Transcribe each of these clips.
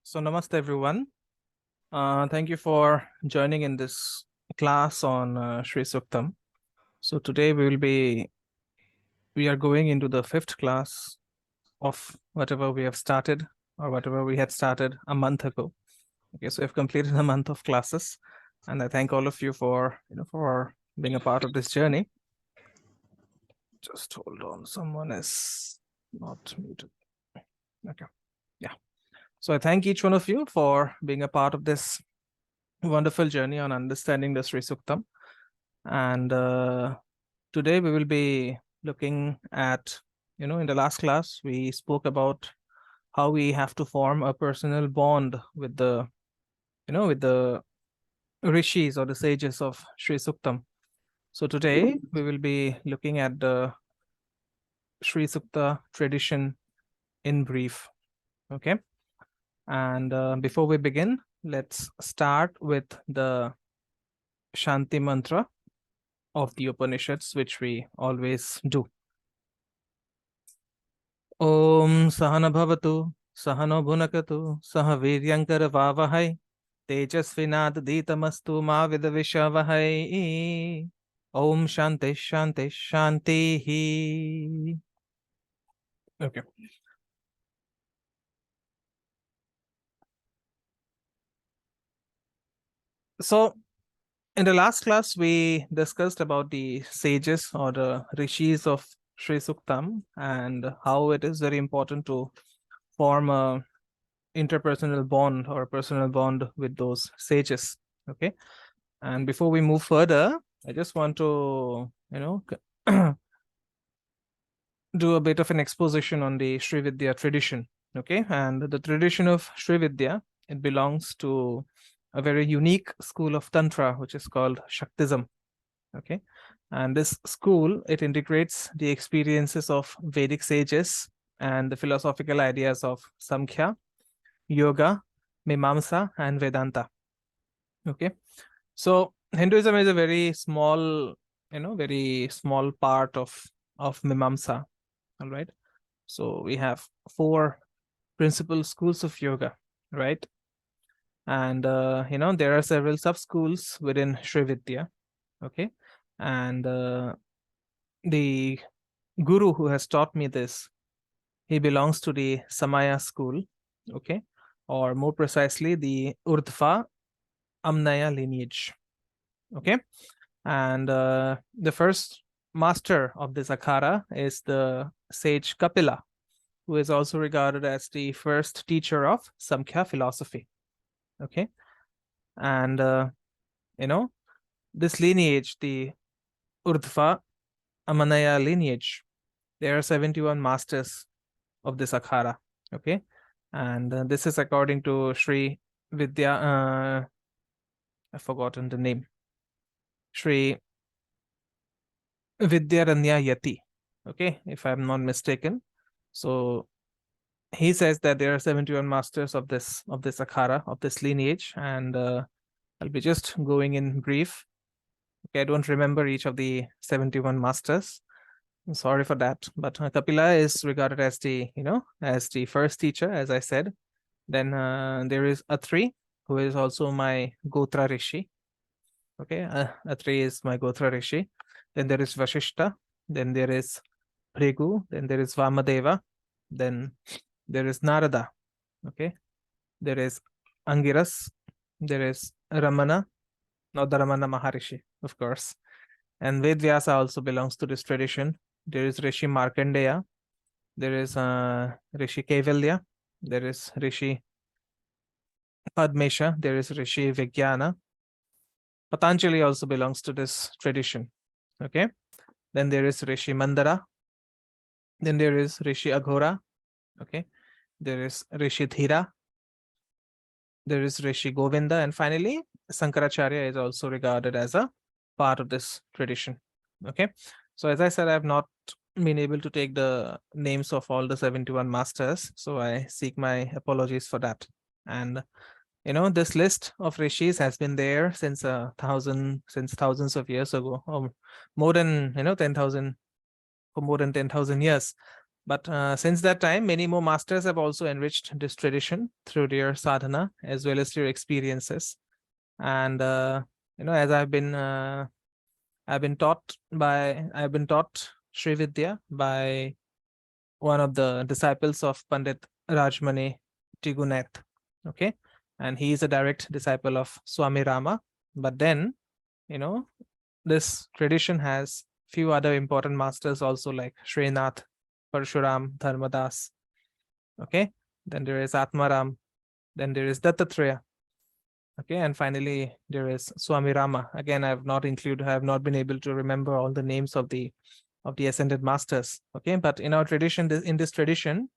So namaste everyone. Thank you for joining in this class on Shri Suktam. So today we are going into the 5th class of whatever we have started or whatever we had started a month ago. Okay, so we have completed a month of classes, and I thank all of you for being a part of this journey. Just hold on, someone is not muted. Okay, yeah. So I thank each one of you for being a part of this wonderful journey on understanding the Sri Suktam. And today we will be looking at, in the last class, we spoke about how we have to form a personal bond with the, with the rishis or the sages of Sri Suktam. So today we will be looking at the Sri Sukta tradition in brief. Okay. And before we begin, let's start with the Shanti mantra of the Upanishads, which we always do. Om Sahana Bhavatu, Sahano Bhunakatu, Saha Viryankara Vavahai, Tejasvinad Ditamastu Ma Vidavishavahai. Om Shanti Shanti Shanti. Okay. So, in the last class, we discussed about the sages or the rishis of Sri Suktam and how it is very important to form a interpersonal bond or a personal bond with those sages. Okay. And before we move further, I just want to, do a bit of an exposition on the Sri Vidya tradition. Okay. And the tradition of Sri Vidya, it belongs to a very unique school of Tantra, which is called Shaktism. Okay. And this school, it integrates the experiences of Vedic sages and the philosophical ideas of Samkhya, Yoga, Mimamsa, and Vedanta. Okay. So Hinduism is a very small, very small part of Mimamsa. All right. So we have 4 principal schools of yoga, right? And there are several sub schools within Sri Vidya. Okay. And the guru who has taught me this, he belongs to the Samaya school. Okay. Or more precisely, the Urdhva Amnaya lineage. Okay. And the first master of this akhara is the sage Kapila, who is also regarded as the first teacher of Samkhya philosophy. Okay. And, this lineage, the Urdhva Amanaya lineage, there are 71 masters of this akhara. Okay. And this is according to Sri Vidya, I've forgotten the name. Sri Vidyaranya Yati. Okay. If I'm not mistaken. So he says that there are 71 masters of this akhara, of this lineage, and I'll be just going in brief. Okay, I don't remember each of the 71 masters. I'm sorry for that, but Kapila is regarded as the as the first teacher, as I said. Then there is Atri, who is also my Gotra Rishi. Okay, Atri is my Gotra Rishi. Then there is Vashishta. Then there is Phrigu. Then there is Vamadeva. Then there is Narada. Okay. There is Angiras. There is Ramana, not the Ramana Maharishi, of course. And Vedvyasa also belongs to this tradition. There is Rishi Markandeya. There is Rishi Kaivalya. There is Rishi Padmesha. There is Rishi Vigyana. Patanjali also belongs to this tradition. Okay. Then there is Rishi Mandara. Then there is Rishi Aghora. Okay. There is Rishi Dhira. There is Rishi Govinda. And finally, Sankaracharya is also regarded as a part of this tradition. Okay. So as I said, I have not been able to take the names of all the 71 masters. So I seek my apologies for that. And, this list of rishis has been there since thousands of years ago, or more than, 10,000, for more than 10,000 years. But since that time, many more masters have also enriched this tradition through their sadhana as well as their experiences. And as I've been taught Sri Vidya by one of the disciples of Pandit Rajmani Tigunath. Okay, and he is a direct disciple of Swami Rama. But then, this tradition has few other important masters also, like Srinath, Parshuram, Dharmadas. Okay, then there is Atmaram, then there is Dattatreya. Okay, and finally there is Swami Rama. Again, I have not been able to remember all the names of the ascended masters. Okay, but in our tradition, in this tradition,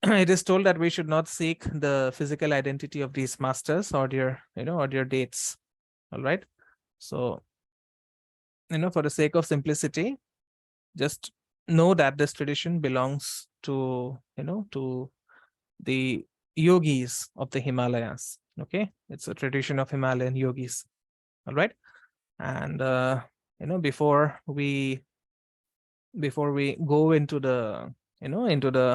it is told that we should not seek the physical identity of these masters or their dates. All right, so for the sake of simplicity, just know that this tradition belongs to the yogis of the Himalayas. Okay, it's a tradition of Himalayan yogis. All right, and before we go into the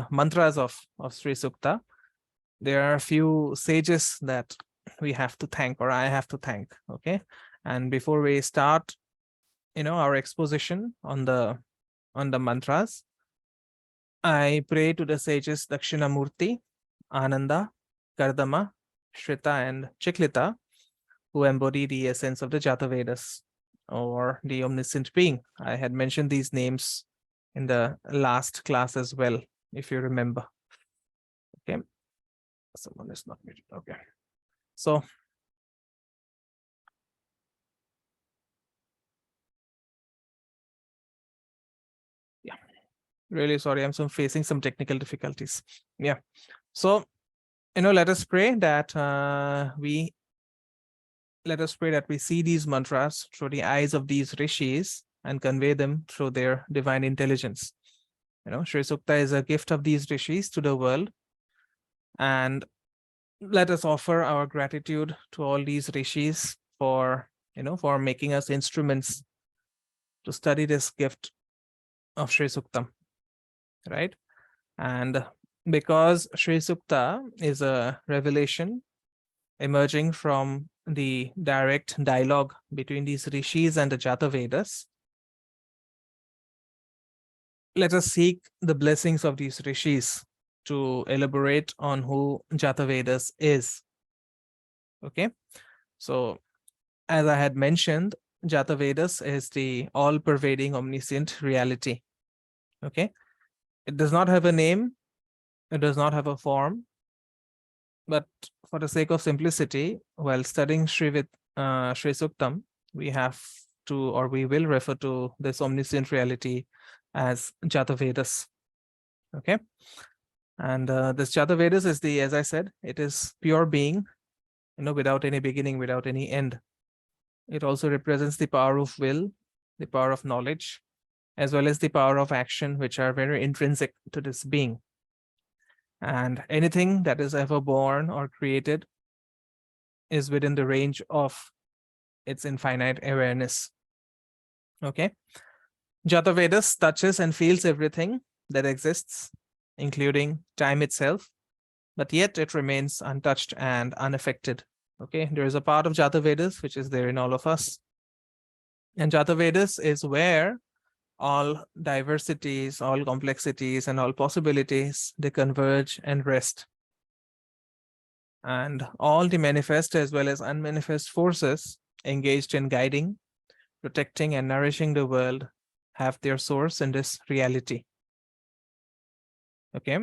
mantras of Shri Sukta, there are a few sages that we have to thank, or I have to thank. Okay, and before we start our exposition on the mantras, I pray to the sages Dakshinamurti, Ananda, Kardama, Shrita, and Chiklita, who embody the essence of the Jata Vedas, or the omniscient being. I had mentioned these names in the last class as well, if you remember. Okay, someone is not muted. Okay, so yeah, really sorry, I'm facing some technical difficulties. Yeah, so let us pray that we see these mantras through the eyes of these rishis and convey them through their divine intelligence. Shri Sukta is a gift of these rishis to the world, and let us offer our gratitude to all these rishis for making us instruments to study this gift of Shri Suktam, right? And because Shri Sukta is a revelation emerging from the direct dialogue between these rishis and the Jata Vedas, let us seek the blessings of these rishis to elaborate on who Jata Vedas is. Okay, so as I had mentioned, Jata Vedas is the all-pervading omniscient reality. Okay, it does not have a name, it does not have a form, but for the sake of simplicity, while studying Shri Suktam, we will refer to this omniscient reality as Jata Vedas. Okay, and this Jata Vedas is as I said, it is pure being, without any beginning, without any end. It also represents the power of will, the power of knowledge, as well as the power of action, which are very intrinsic to this being. And anything that is ever born or created is within the range of its infinite awareness. Okay. Jata Vedas touches and feels everything that exists, including time itself, but yet it remains untouched and unaffected. Okay, there is a part of Jata Vedas which is there in all of us. And Jata Vedas is where all diversities, all complexities, and all possibilities, they converge and rest. And all the manifest as well as unmanifest forces engaged in guiding, protecting, and nourishing the world have their source in this reality. Okay.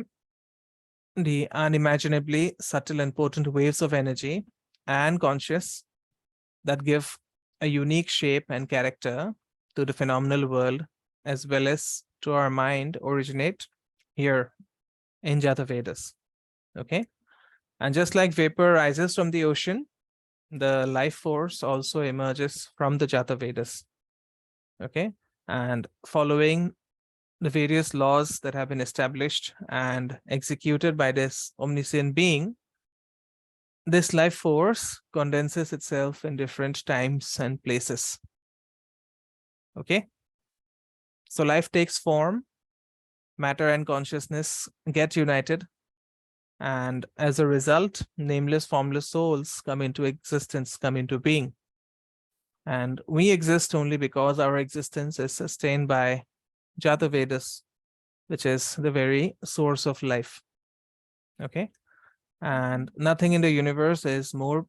The unimaginably subtle and potent waves of energy and conscious that give a unique shape and character to the phenomenal world as well as to our mind originate here in Jata Vedas. Okay. And just like vapor rises from the ocean, the life force also emerges from the Jata Vedas. Okay. And following the various laws that have been established and executed by this omniscient being, this life force condenses itself in different times and places. Okay. So life takes form matter and consciousness get united, and as a result, nameless, formless souls come into existence, come into being. And we exist only because our existence is sustained by Jada Vedas, which is the very source of life. Okay. And nothing in the universe is more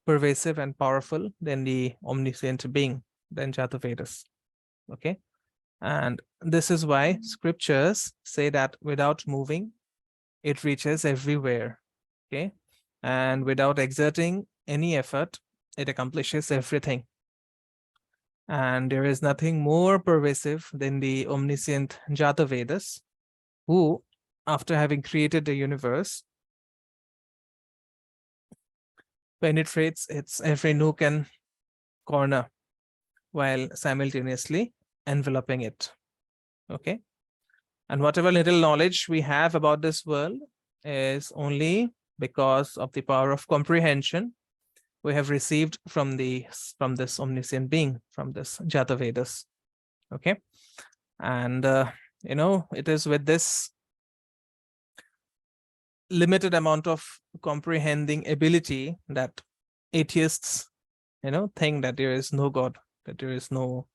pervasive and powerful than the omniscient being, than Jada Vedas. Okay. And this is why scriptures say that without moving, it reaches everywhere. Okay. And without exerting any effort, it accomplishes everything. And there is nothing more pervasive than the omniscient Jata Vedas, who, after having created the universe, penetrates its every nook and corner while simultaneously enveloping it. Okay. And whatever little knowledge we have about this world is only because of the power of comprehension we have received from this omniscient being, from this Jata Vedas. Okay. And it is with this limited amount of comprehending ability that atheists think that there is no God, that there is no,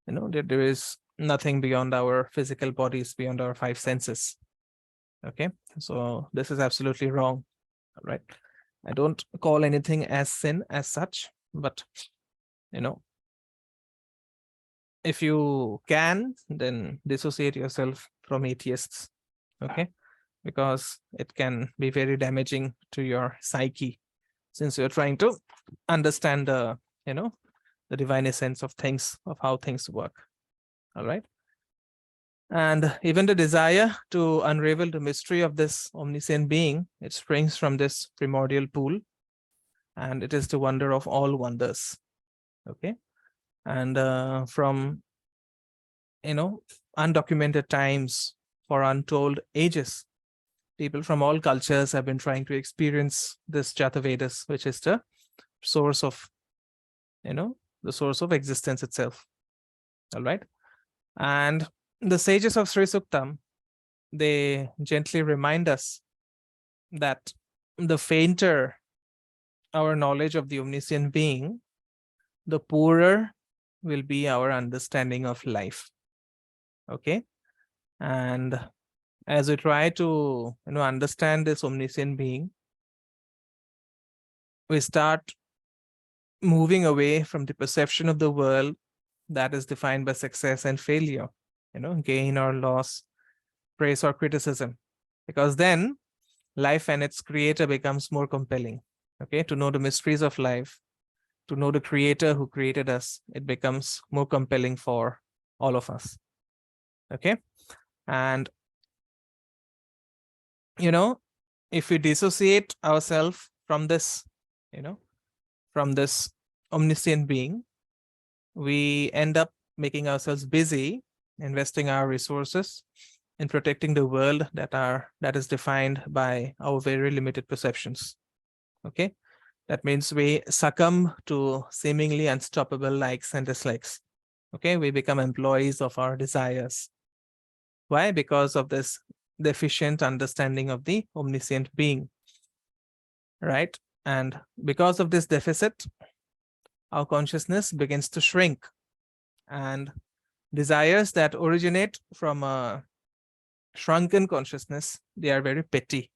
that there is nothing beyond our physical bodies, beyond our five senses. Okay. So this is absolutely wrong. All right. I don't call anything as sin as such, but if you can, then dissociate yourself from atheists. Okay. Because it can be very damaging to your psyche, since you're trying to understand the divine essence of things, of how things work. All right. And even the desire to unravel the mystery of this omniscient being, it springs from this primordial pool, and it is the wonder of all wonders. Okay. And from undocumented times, for untold ages, people from all cultures have been trying to experience this Jata Vedas, which is the source of the source of existence itself. All right. And the sages of Shri Suktam, they gently remind us that the fainter our knowledge of the omniscient being, the poorer will be our understanding of life. Okay. And as we try to understand this omniscient being, we start moving away from the perception of the world that is defined by success and failure, gain or loss, praise or criticism, because then life and its creator becomes more compelling. Okay. To know the mysteries of life, to know the creator who created us, it becomes more compelling for all of us. Okay. And if we dissociate ourselves from this omniscient being, we end up making ourselves busy, investing our resources in protecting the world that is defined by our very limited perceptions. Okay. That means we succumb to seemingly unstoppable likes and dislikes. Okay. We become employees of our desires. Why? Because of this deficient understanding of the omniscient being. Right. And because of this deficit, our consciousness begins to shrink, and desires that originate from a shrunken consciousness, they are very petty.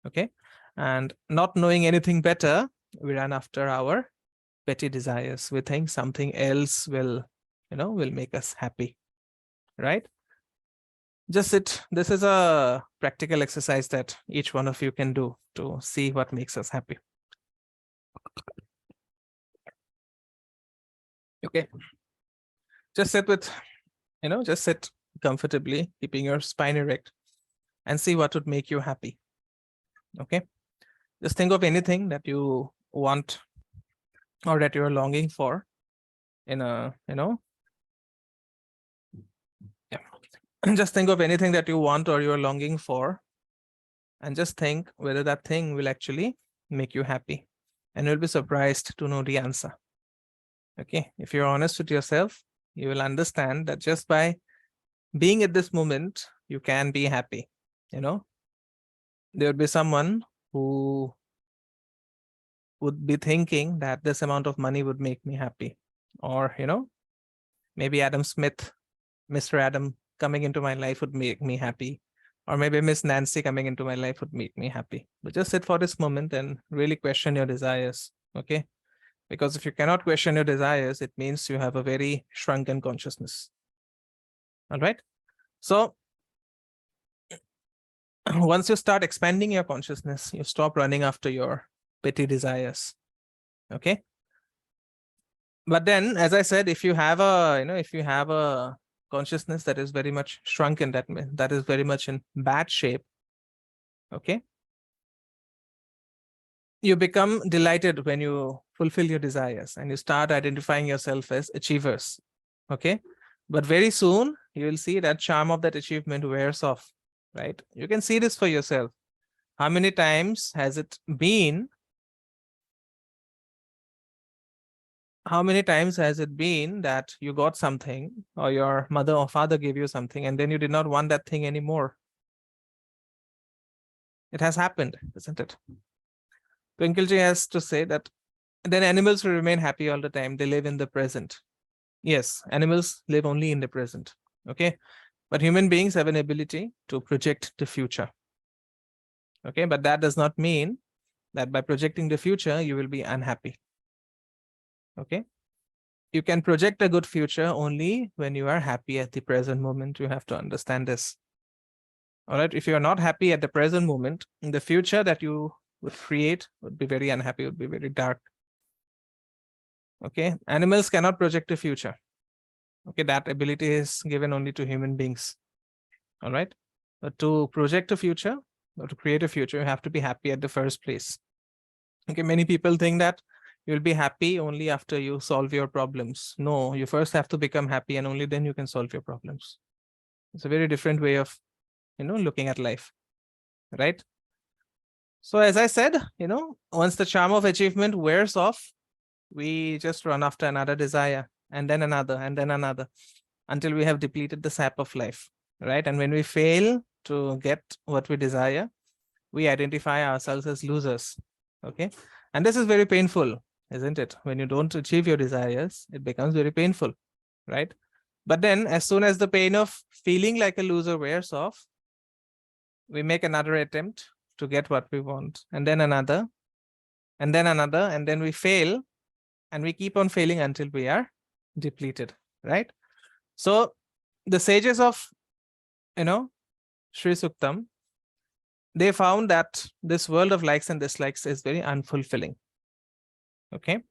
Okay. And not knowing anything better, we run after our petty desires. We think something else will make us happy. Right. Just sit. This is a practical exercise that each one of you can do to see what makes us happy. Okay. Just sit with, just sit comfortably, keeping your spine erect, and see what would make you happy. Okay. Just think of anything that you want or that you're longing for in a, just think of anything that you want or you're longing for, and just think whether that thing will actually make you happy. And you'll be surprised to know the answer. Okay. If you're honest with yourself, you will understand that just by being at this moment, you can be happy. There would be someone who would be thinking that this amount of money would make me happy. Or, maybe Adam Smith, Mr. Adam coming into my life would make me happy. Or maybe Miss Nancy coming into my life would make me happy. But just sit for this moment and really question your desires, okay? Because if you cannot question your desires, it means you have a very shrunken consciousness. All right? So once you start expanding your consciousness, you stop running after your petty desires, okay? But then, as I said, if you have a consciousness that is very much shrunken, that is very much in bad shape, okay, you become delighted when you fulfill your desires and you start identifying yourself as achievers, okay? But very soon you will see that charm of that achievement wears off, right? You can see this for yourself. How many times has it been that you got something, or your mother or father gave you something, and then you did not want that thing anymore? It has happened, isn't it? Twinkleji has to say that then animals will remain happy all the time. They live in the present. Yes, animals live only in the present, okay? But human beings have an ability to project the future, okay? But that does not mean that by projecting the future, you will be unhappy, okay? You can project a good future only when you are happy at the present moment. You have to understand this. All right. If you are not happy at the present moment, in the future that you would create would be very unhappy, would be very dark. Okay. Animals cannot project the future. Okay. That ability is given only to human beings. All right. But to project a future or to create a future, you have to be happy at the first place. Okay. Many people think that you'll be happy only after you solve your problems. No, you first have to become happy and only then you can solve your problems. It's a very different way of, looking at life, right? So as I said, once the charm of achievement wears off, we just run after another desire and then another until we have depleted the sap of life, right? And when we fail to get what we desire, we identify ourselves as losers, okay? And this is very painful, isn't it? When you don't achieve your desires, it becomes very painful, right? But then as soon as the pain of feeling like a loser wears off, we make another attempt to get what we want, and then another, and then we fail, and we keep on failing until we are depleted, right? So the sages of, Shri Suktam, they found that this world of likes and dislikes is very unfulfilling, okay?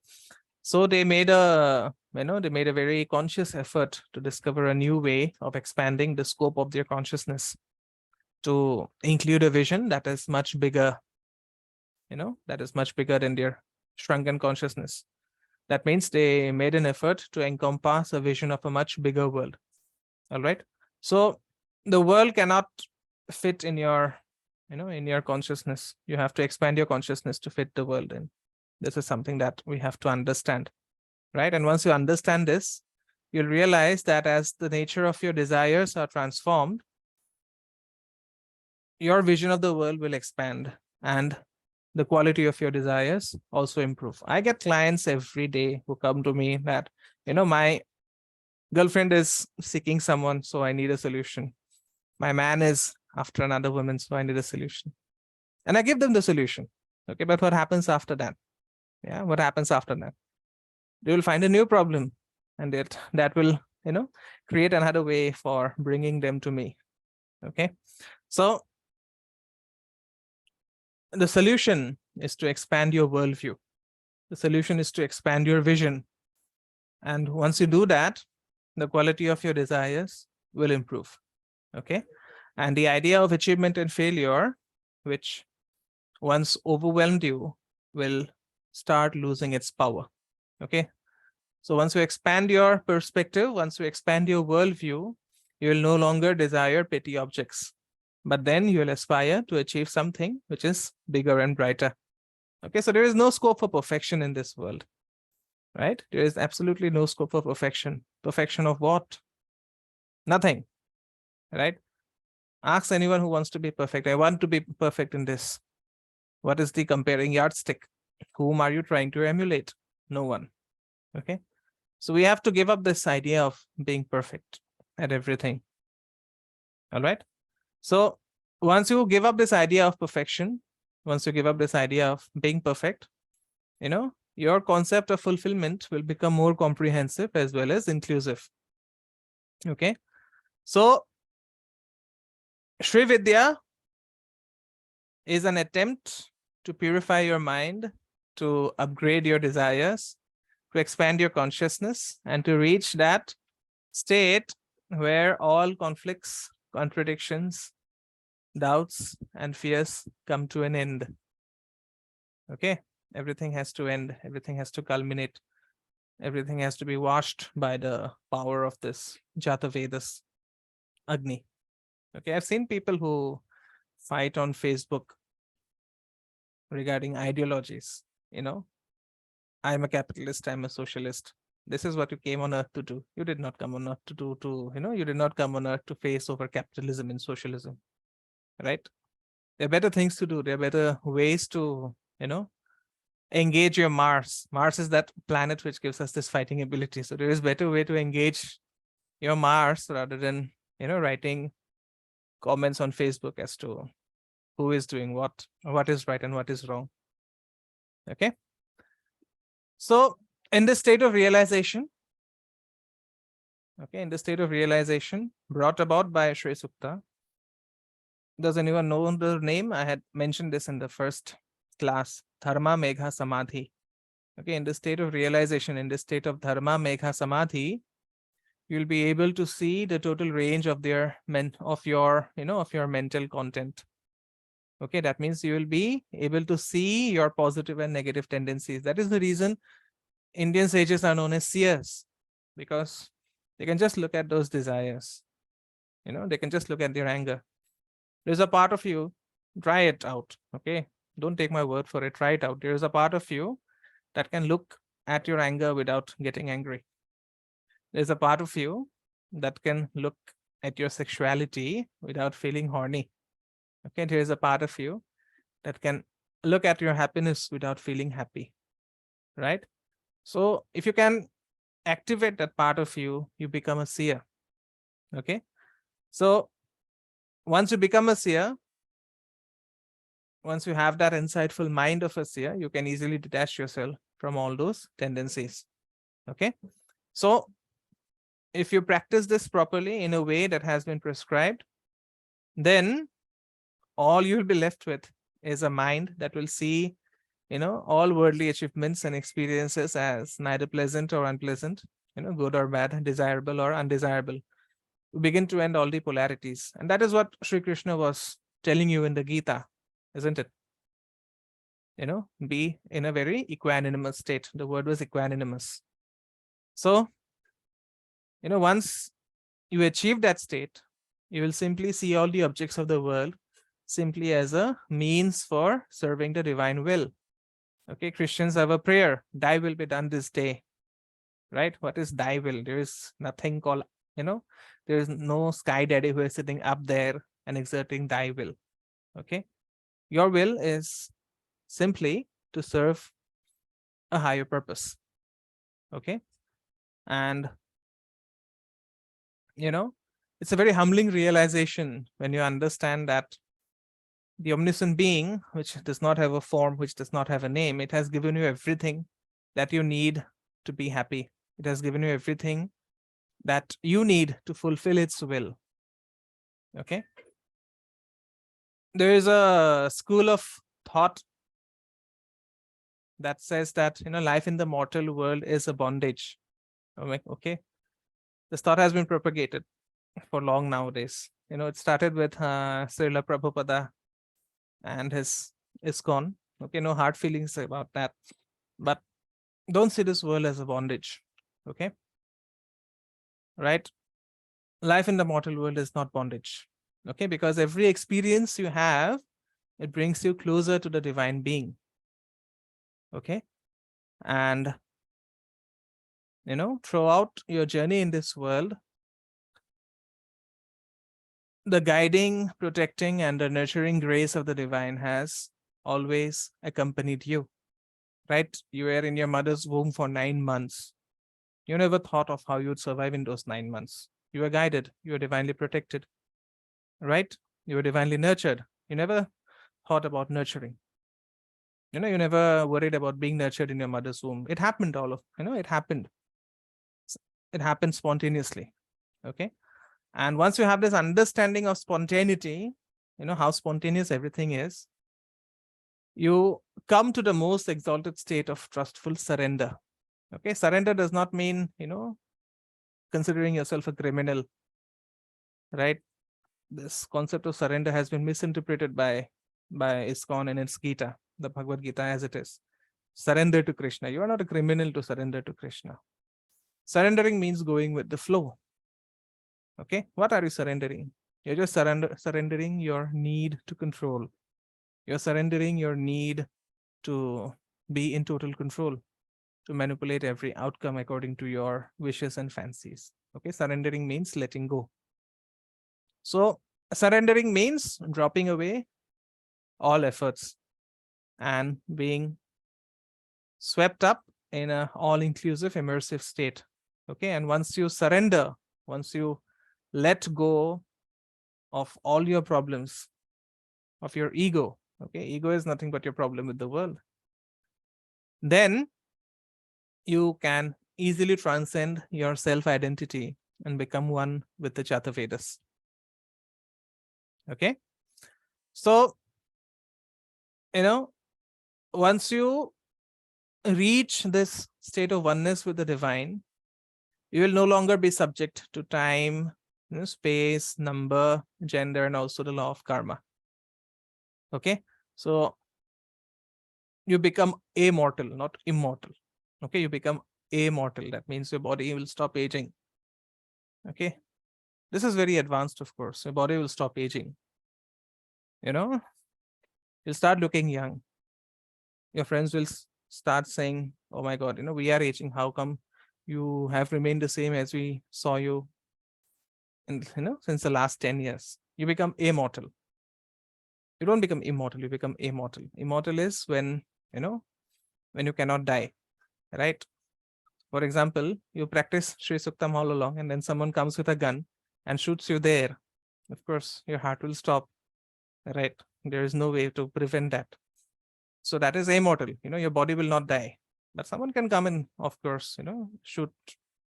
So they made a very conscious effort to discover a new way of expanding the scope of their consciousness to include a vision that is much bigger, than their shrunken consciousness. That means they made an effort to encompass a vision of a much bigger world. All right. So the world cannot fit in your, in your consciousness. You have to expand your consciousness to fit the world in. This is something that we have to understand, right? And once you understand this, you'll realize that as the nature of your desires are transformed, your vision of the world will expand and the quality of your desires also improve. I get clients every day who come to me that, my girlfriend is seeking someone, so I need a solution. My man is after another woman, so I need a solution. And I give them the solution. Okay, but what happens after that? Yeah, what happens after that? They will find a new problem, and that will, create another way for bringing them to me. Okay, so the solution is to expand your worldview. The solution is to expand your vision. And once you do that, the quality of your desires will improve. Okay. And the idea of achievement and failure, which once overwhelmed you, will start losing its power. Okay. So once you expand your perspective, once you expand your worldview, you will no longer desire petty objects, but then you will aspire to achieve something which is bigger and brighter. Okay, so there is no scope for perfection in this world, right? There is absolutely no scope for perfection. Perfection of what? Nothing. right? Ask anyone who wants to be perfect. I want to be perfect in this. What is the comparing yardstick? Whom are you trying to emulate? No one. Okay. So we have to give up this idea of being perfect at everything. All right. So once you give up this idea of perfection, once you give up this idea of being perfect, your concept of fulfillment will become more comprehensive as well as inclusive. Okay. So Shri Vidya is an attempt to purify your mind, to upgrade your desires, to expand your consciousness, and to reach that state where all conflicts, contradictions, doubts, and fears come to an end. Okay, everything has to end, everything has to culminate, everything has to be washed by the power of this Jada Vedas, Agni. Okay, I've seen people who fight on Facebook regarding ideologies. I'm a capitalist, I'm a socialist. This is what you came on earth to do. You did not come on earth to do you did not come on earth to face over capitalism and socialism, right? There are better things to do. There are better ways to, engage your Mars. Mars is that planet which gives us this fighting ability. So there is better way to engage your Mars rather than, writing comments on Facebook as to who is doing what is right and what is wrong. Okay. So in this state of realization, in the state of realization brought about by Shri Sukta, does anyone know the name? I had mentioned this in the first class, Dharma Megha Samadhi. Okay, in the state of realization, in the state of Dharma Megha Samadhi, you'll be able to see the total range of your mental content. Okay, that means you will be able to see your positive and negative tendencies. That is the reason Indian sages are known as seers, because they can just look at those desires. They can just look at their anger. There's a part of you, try it out. Okay, don't take my word for it, try it out. There's a part of you that can look at your anger without getting angry. There's a part of you that can look at your sexuality without feeling horny. Okay, there's a part of you that can look at your happiness without feeling happy, right? So if you can activate that part of you, you become a seer. Okay, so once you become a seer, once you have that insightful mind of a seer, you can easily detach yourself from all those tendencies. Okay, so if you practice this properly in a way that has been prescribed, then all you'll be left with is a mind that will see, all worldly achievements and experiences as neither pleasant or unpleasant, good or bad, desirable or undesirable. You begin to end all the polarities. And that is what Sri Krishna was telling you in the Gita, isn't it? Be in a very equanimous state. The word was equanimous. So, once you achieve that state, you will simply see all the objects of the world simply as a means for serving the divine will. Okay, Christians have a prayer, thy will be done this day, right? What is thy will? There is nothing called, there is no sky daddy who is sitting up there and exerting thy will. Okay, your will is simply to serve a higher purpose. Okay, and it's a very humbling realization when you understand that the omniscient being, which does not have a form, which does not have a name, it has given you everything that you need to be happy. It has given you everything that you need to fulfill its will. Okay. There is a school of thought that says that, life in the mortal world is a bondage. Okay. This thought has been propagated for long nowadays. It started with Srila Prabhupada and his ISKCON. Okay, no hard feelings about that. But don't see this world as a bondage. Okay. Right? Life in the mortal world is not bondage. Okay, because every experience you have, it brings you closer to the divine being. Okay. And throughout your journey in this world, the guiding, protecting, and the nurturing grace of the divine has always accompanied you, right? You were in your mother's womb for 9 months. You never thought of how you would survive in those 9 months. You were guided, you were divinely protected, right? You were divinely nurtured. You never thought about nurturing. You never worried about being nurtured in your mother's womb. It happened it happened. It happened spontaneously. Okay. And once you have this understanding of spontaneity, how spontaneous everything is, you come to the most exalted state of trustful surrender. Okay. Surrender does not mean, considering yourself a criminal, right? This concept of surrender has been misinterpreted by ISKCON and its Gita, the Bhagavad Gita as it is. Surrender to Krishna. You are not a criminal to surrender to Krishna. Surrendering means going with the flow. Okay, what are you surrendering? You're just surrendering your need to control. You're surrendering your need to be in total control, to manipulate every outcome according to your wishes and fancies. Okay, surrendering means letting go. So surrendering means dropping away all efforts and being swept up in an all-inclusive immersive state. Okay, and once you surrender, once you let go of all your problems, of your ego, okay, ego is nothing but your problem with the world, then you can easily transcend your self-identity and become one with the Jada Vedas. Okay, so once you reach this state of oneness with the divine, you will no longer be subject to time, space, number, gender, and also the law of karma. Okay, so you become immortal, not immortal. Okay, you become immortal. That means your body will stop aging. Okay, this is very advanced, of course. Your body will stop aging. You'll start looking young. Your friends will start saying, oh my God, we are aging. How come you have remained the same as we saw you in, since the last 10 years? You become immortal. You don't become immortal, you become immortal. Immortal is when you cannot die, right? For example, you practice Shri Suktam all along, and then someone comes with a gun and shoots you there. Of course, your heart will stop, right? There is no way to prevent that. So that is immortal. Your body will not die, but someone can come in, of course, shoot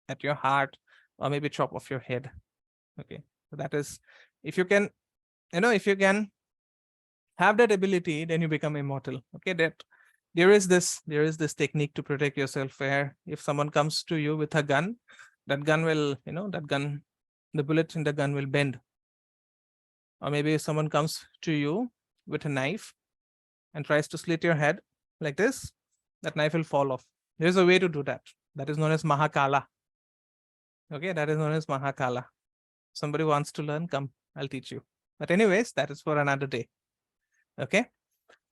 at your heart or maybe chop off your head. Okay, so that is, if you can have that ability, then you become immortal. Okay, that there is this technique to protect yourself where if someone comes to you with a gun, that gun will, the bullet in the gun will bend. Or maybe if someone comes to you with a knife and tries to slit your head like this, that knife will fall off. There's a way to do that. That is known as Mahakala. Okay, that is known as Mahakala. Somebody wants to learn, come, I'll teach you. But anyways, that is for another day. Okay,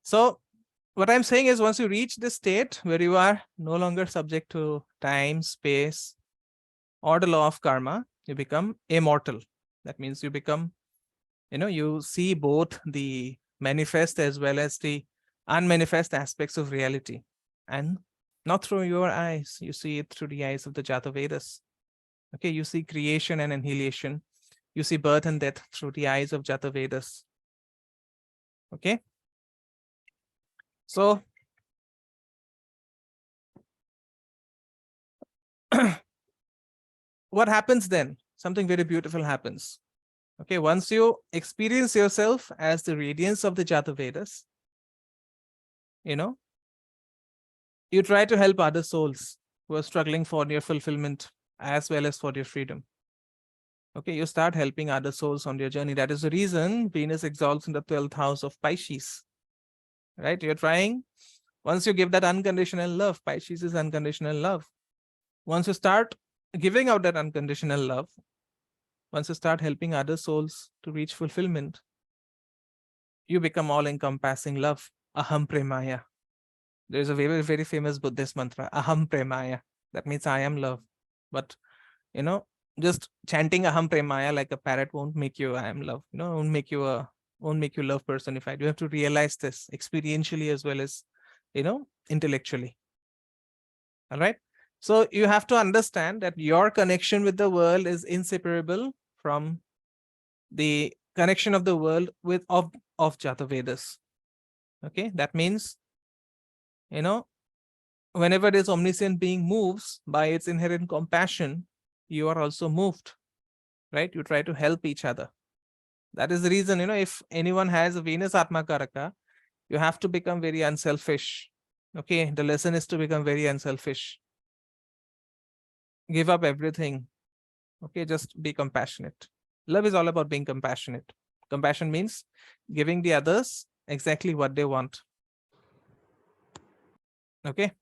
so what I'm saying is, once you reach this state where you are no longer subject to time, space, or the law of karma, you become immortal. That means you become, you see both the manifest as well as the unmanifest aspects of reality, and not through your eyes. You see it through the eyes of the Jada Vedas. Okay, you see creation and annihilation. You see birth and death through the eyes of Jada Vedas. Okay, so what happens then? Something very beautiful happens. Okay, once you experience yourself as the radiance of the Jada Vedas, you try to help other souls who are struggling for their fulfillment as well as for their freedom. Okay, you start helping other souls on their journey. That is the reason Venus exalts in the 12th house of Pisces, right? You're trying, once you give that unconditional love, Pisces is unconditional love. Once you start giving out that unconditional love, once you start helping other souls to reach fulfillment, you become all-encompassing love. Aham Premaya. There's a very, very famous Buddhist mantra, Aham Premaya. That means I am love. But, just chanting aham premaya like a parrot won't make you I am love, won't make you love personified. You have to realize this experientially as well as, intellectually. All right. So you have to understand that your connection with the world is inseparable from the connection of the world with of Jada Vedas. Okay, that means, whenever this omniscient being moves by its inherent compassion, you are also moved, right? You try to help each other. That is the reason, if anyone has a Venus Atma Karaka, you have to become very unselfish. Okay, the lesson is to become very unselfish. Give up everything. Okay, just be compassionate. Love is all about being compassionate. Compassion means giving the others exactly what they want. Okay.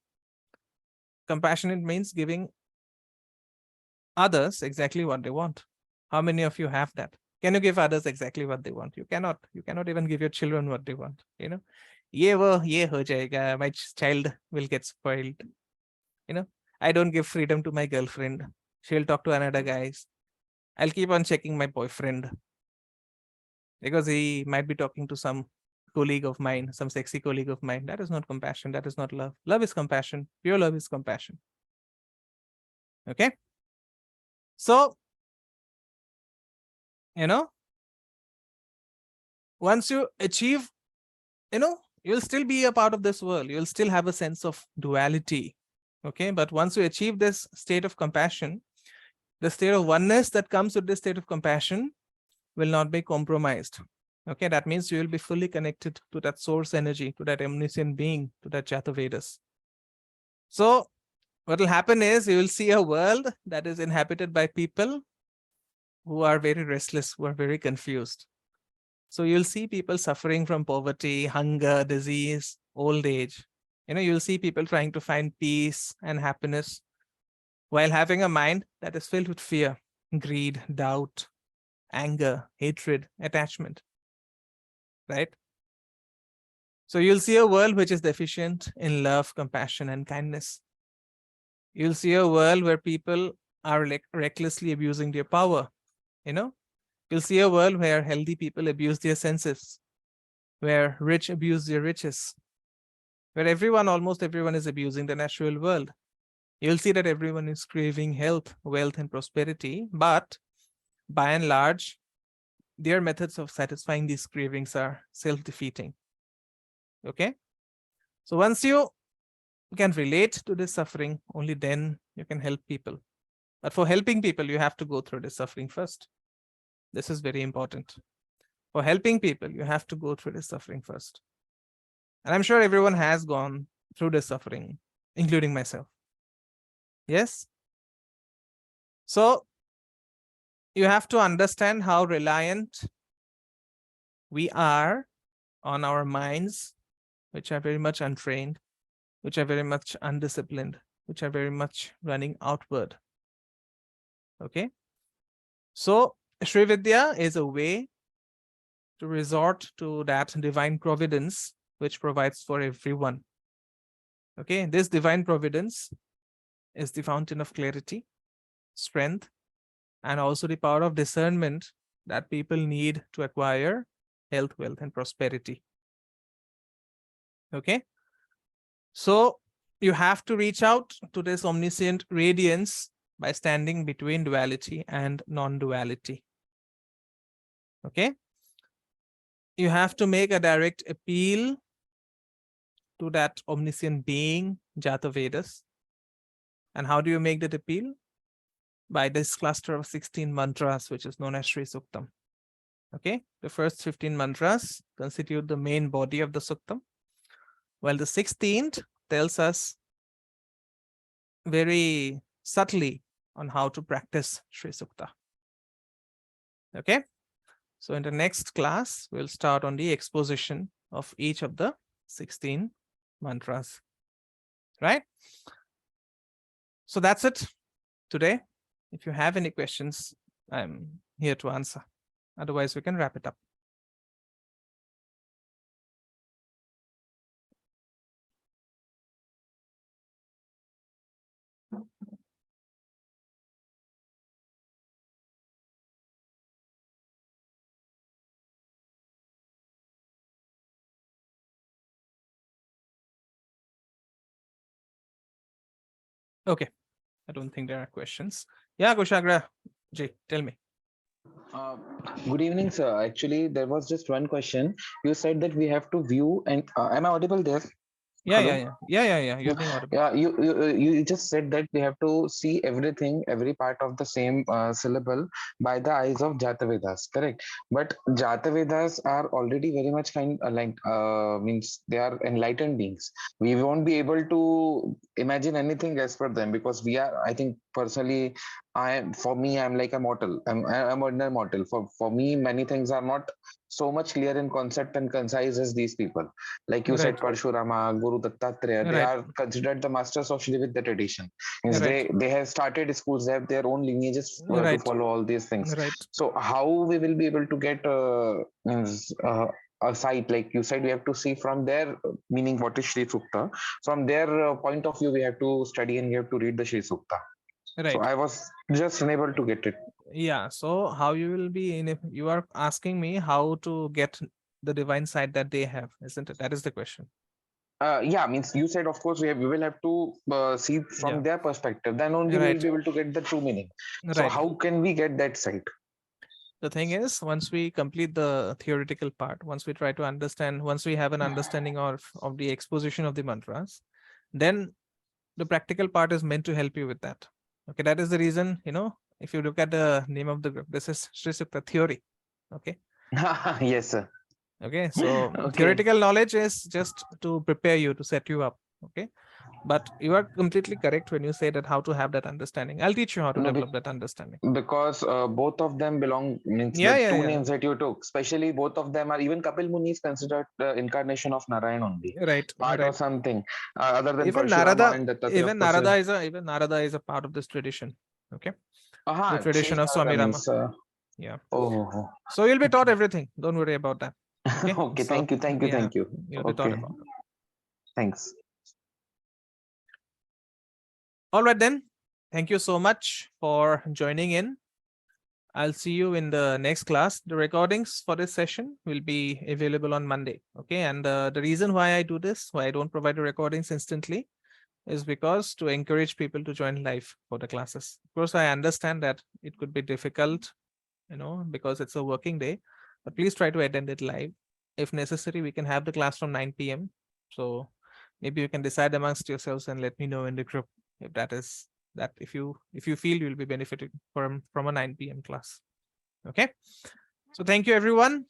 Compassionate means giving others exactly what they want. How many of you have that? Can you give others exactly what they want? You cannot. You cannot even give your children what they want. Ye ho jayega. My child will get spoiled. I don't give freedom to my girlfriend. She'll talk to another guys. I'll keep on checking my boyfriend because he might be talking to some colleague of mine, some sexy colleague of mine. That is not compassion. That is not love. Love is compassion. Pure love is compassion. Okay. So, once you achieve, you'll still be a part of this world. You'll still have a sense of duality. Okay. But once you achieve this state of compassion, the state of oneness that comes with this state of compassion will not be compromised. Okay, that means you will be fully connected to that source energy, to that omniscient being, to that Jada Vedas. So what will happen is you will see a world that is inhabited by people who are very restless, who are very confused. So you'll see people suffering from poverty, hunger, disease, old age. You'll see people trying to find peace and happiness while having a mind that is filled with fear, greed, doubt, anger, hatred, attachment. Right? So you'll see a world which is deficient in love, compassion, and kindness. You'll see a world where people are recklessly abusing their power. You'll see a world where healthy people abuse their senses, where rich abuse their riches, where almost everyone is abusing the natural world. You'll see that everyone is craving health, wealth, and prosperity, but by and large, their methods of satisfying these cravings are self-defeating. Okay? So once you can relate to this suffering, only then you can help people. But for helping people, you have to go through this suffering first. This is very important. For helping people, you have to go through this suffering first. And I'm sure everyone has gone through this suffering, including myself. Yes? So you have to understand how reliant we are on our minds, which are very much untrained, which are very much undisciplined, which are very much running outward. Okay? So Shri Vidya is a way to resort to that divine providence which provides for everyone. Okay, this divine providence is the fountain of clarity, strength, and also the power of discernment that people need to acquire health, wealth, and prosperity. Okay, so you have to reach out to this omniscient radiance by standing between duality and non-duality. Okay, you have to make a direct appeal to that omniscient being, Jada Vedas. And how do you make that appeal? By this cluster of 16 mantras, which is known as Shri Suktam. Okay, the first 15 mantras constitute the main body of the Suktam, while the 16th tells us very subtly on how to practice Shri Sukta. Okay, so in the next class, we'll start on the exposition of each of the 16 mantras. Right? So that's it today. If you have any questions, I'm here to answer. Otherwise, we can wrap it up. Okay. I don't think there are questions. Yeah, Kushagra. Jay, tell me. Uh, Good evening, sir. Actually, there was just one question. You said that we have to view, and am I audible there? Yeah, yeah, Hello? yeah. Yeah. You're being audible. Yeah, you just said that we have to see everything, every part of the same syllable by the eyes of Jata Vedas, correct? But Jata Vedas are already very much means they are enlightened beings. We won't be able to imagine anything as per them because we are. I think personally, for me, I'm like a mortal. I'm ordinary mortal. For me, many things are not so much clear in concept and concise as these people. Like you said, Right. Parshurama, Guru Dattatreya, they Right. are considered the masters of Shri Vidya tradition. Means Right. they have started schools, they have their own lineages to Right. follow all these things. Right. So how we will be able to get means, a sight, like you said, we have to see from their meaning what is Shri Sukta. From their point of view, we have to study and we have to read the Shri Sukta. So Right. I was just unable to get it. Yeah. So how you will be in if you are asking me how to get the divine side that they have, isn't it? That is the question. Yeah, means you said, of course, we will have to see Yeah. from their perspective. Then only we will Right. be able to get the true meaning. So Right. how can we get that sight? The thing is, once we complete the theoretical part, once we try to understand, once we have an understanding of the exposition of the mantras, then the practical part is meant to help you with that. Okay, that is the reason, if you look at the name of the group, this is Sri Sukta theory. Okay. Yes, sir. Okay. So Okay. theoretical knowledge is just to prepare you, to set you up. Okay. But you are completely correct when you say that how to have that understanding. I'll teach you how to No, develop that understanding. because both of them belong, means Yeah, the yeah, two yeah. names that you took, especially both of them are, even Kapil Muni is considered the incarnation of Narayan only, Right, part or right. something, other than Even Parshurama Narada, and Dattatreya, of course. Even Narada is a part of this tradition. Okay. The Sage tradition of Narada Swami Rama. means, Yeah. oh, So you'll be taught okay. everything. Don't worry about that. Okay. Okay, So yeah, thank you. you'll be taught Okay, about it. thanks. All right then. Thank you so much for joining in. I'll see you in the next class. The recordings for this session will be available on Monday. Okay. And the reason why I do this, why I don't provide the recordings instantly, is because to encourage people to join live for the classes. Of course, I understand that it could be difficult, because it's a working day, but please try to attend it live. If necessary, we can have the class from 9 p.m. So maybe you can decide amongst yourselves and let me know in the group if if you feel you'll be benefiting from a 9 p.m. class. Okay. So thank you everyone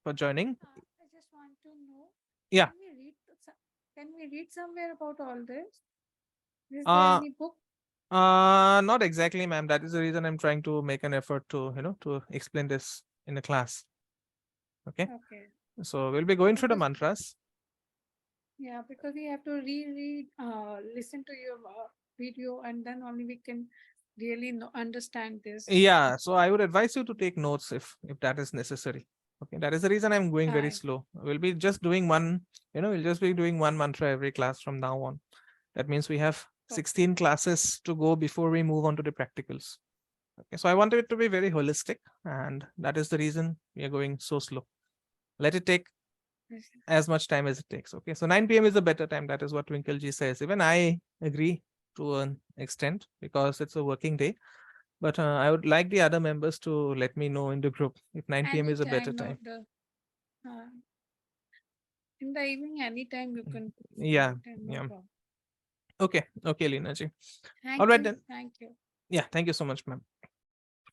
for joining. I just want to know, Yeah. can we read somewhere about all this? Is there Uh any book? not exactly, ma'am. That is the reason I'm trying to make an effort to explain this in the class. Okay. Okay. So we'll be going through the Because mantras. because we have to reread, listen to your video, and then only we can really understand this. Yeah, so I would advise you to take notes if that is necessary. Okay, that is the reason I'm going very I slow. We'll be just doing we'll just be doing one mantra every class from now on. That means we have okay. 16 classes to go before we move on to the practicals. Okay, so I wanted it to be very holistic, and that is the reason we are going so slow. Let it take as much time as it takes. Okay, so 9 p.m. is a better time. That is what Twinkleji says. Even I agree to an extent because it's a working day. But I would like the other members to let me know in the group if 9 p.m. is a better Anytime, no, time. uh, in the evening, anytime you can Yeah, attend, no yeah. problem. Okay, okay, Leena ji. All Thank right you. then. Thank you. Yeah, thank you so much, ma'am.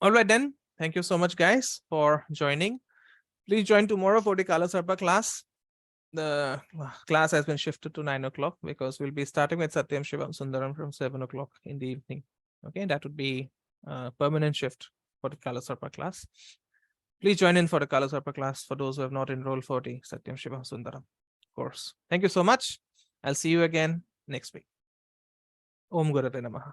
All right then. Thank you so much, guys, for joining. Please join tomorrow for the Kala Sarpa class. The class has been shifted to 9 o'clock because we'll be starting with Satyam Shivam Sundaram from 7 o'clock in the evening. Okay, that would be a permanent shift for the Kala Sarpa class. Please join in for the Kala Sarpa class for those who have not enrolled for the Satyam Shivam Sundaram course. Thank you so much. I'll see you again next week. Om Gurave Namaha.